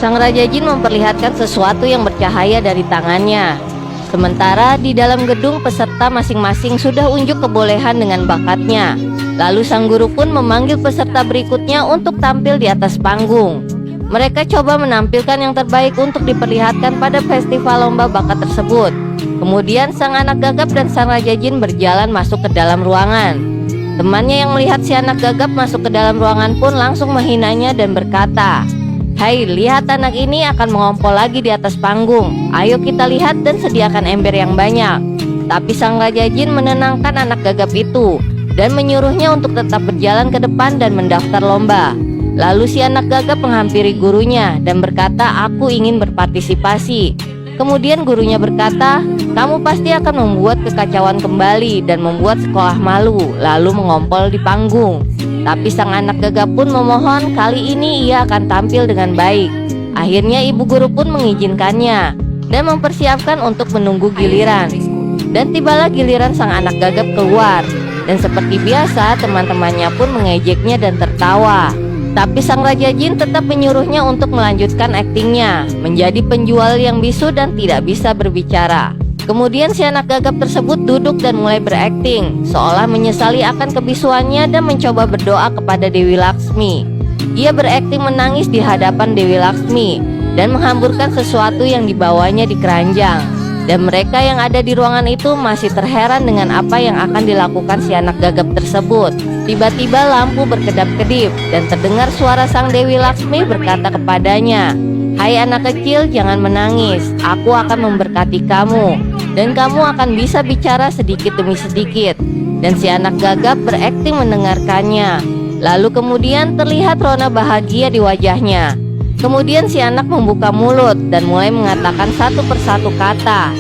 Sang Raja Jin memperlihatkan sesuatu yang bercahaya dari tangannya. Sementara di dalam gedung peserta masing-masing sudah unjuk kebolehan dengan bakatnya. Lalu sang guru pun memanggil peserta berikutnya untuk tampil di atas panggung. Mereka coba menampilkan yang terbaik untuk diperlihatkan pada festival lomba bakat tersebut. Kemudian sang anak gagap dan sang Raja Jin berjalan masuk ke dalam ruangan. Temannya yang melihat si anak gagap masuk ke dalam ruangan pun langsung menghinanya dan berkata, "Hai, lihat anak ini akan mengompol lagi di atas panggung. Ayo kita lihat dan sediakan ember yang banyak." Tapi sang Raja Jin menenangkan anak gagap itu dan menyuruhnya untuk tetap berjalan ke depan dan mendaftar lomba. Lalu si anak gagap menghampiri gurunya dan berkata, "Aku ingin berpartisipasi." Kemudian gurunya berkata, "Kamu pasti akan membuat kekacauan kembali dan membuat sekolah malu," lalu mengompol di panggung. Tapi sang anak gagap pun memohon kali ini ia akan tampil dengan baik. Akhirnya ibu guru pun mengizinkannya dan mempersiapkan untuk menunggu giliran. Dan tibalah giliran sang anak gagap keluar. Dan seperti biasa teman-temannya pun mengejeknya dan tertawa. Tapi sang Raja Jin tetap menyuruhnya untuk melanjutkan aktingnya, menjadi penjual yang bisu dan tidak bisa berbicara. Kemudian si anak gagap tersebut duduk dan mulai berakting, seolah menyesali akan kebisuannya dan mencoba berdoa kepada Dewi Laksmi. Ia berakting menangis di hadapan Dewi Laksmi dan menghamburkan sesuatu yang dibawanya di keranjang. Dan mereka yang ada di ruangan itu masih terheran dengan apa yang akan dilakukan si anak gagap tersebut. Tiba-tiba lampu berkedap-kedip dan terdengar suara sang Dewi Laksmi berkata kepadanya, "Hai anak kecil, jangan menangis. Aku akan memberkati kamu dan kamu akan bisa bicara sedikit demi sedikit." Dan si anak gagap berakting mendengarkannya. Lalu kemudian terlihat rona bahagia di wajahnya. Kemudian si anak membuka mulut dan mulai mengatakan satu persatu kata.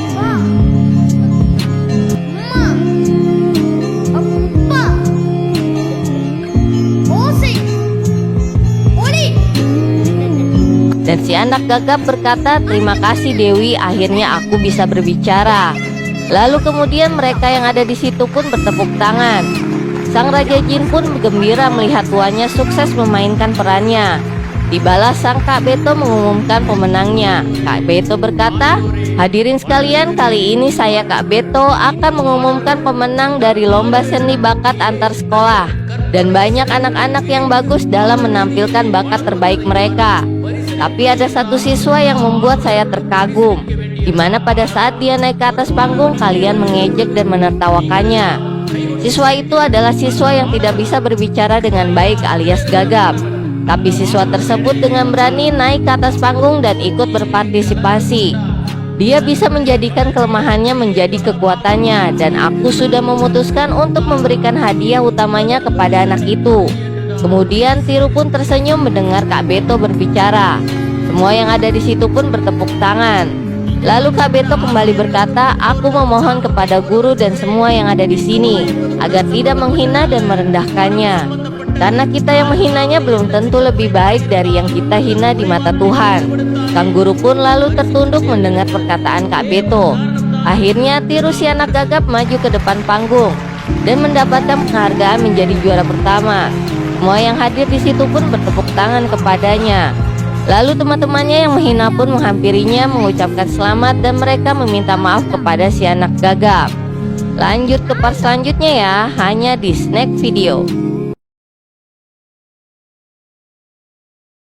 Dan si anak gagap berkata, "Terima kasih Dewi, akhirnya aku bisa berbicara." Lalu kemudian mereka yang ada di situ pun bertepuk tangan. Sang Raja Jin pun gembira melihat tuannya sukses memainkan perannya. Tibalah sang Kak Beto mengumumkan pemenangnya. Kak Beto berkata, "Hadirin sekalian, kali ini saya Kak Beto akan mengumumkan pemenang dari lomba seni bakat antar sekolah. Dan banyak anak-anak yang bagus dalam menampilkan bakat terbaik mereka. Tapi ada satu siswa yang membuat saya terkagum, di mana pada saat dia naik ke atas panggung kalian mengejek dan menertawakannya. Siswa itu adalah siswa yang tidak bisa berbicara dengan baik alias gagap. Tapi siswa tersebut dengan berani naik ke atas panggung dan ikut berpartisipasi. Dia bisa menjadikan kelemahannya menjadi kekuatannya, dan aku sudah memutuskan untuk memberikan hadiah utamanya kepada anak itu." Kemudian Tiru pun tersenyum mendengar Kak Beto berbicara. Semua yang ada di situ pun bertepuk tangan. Lalu Kak Beto kembali berkata, "Aku memohon kepada guru dan semua yang ada di sini agar tidak menghina dan merendahkannya. Karena kita yang menghinanya belum tentu lebih baik dari yang kita hina di mata Tuhan." Sang guru pun lalu tertunduk mendengar perkataan Kak Beto. Akhirnya Tiru si anak gagap maju ke depan panggung dan mendapatkan penghargaan menjadi juara pertama. Semua yang hadir di situ pun bertepuk tangan kepadanya. Lalu teman-temannya yang menghina pun menghampirinya mengucapkan selamat dan mereka meminta maaf kepada si anak gagap. Lanjut ke part selanjutnya ya, hanya di Snack Video.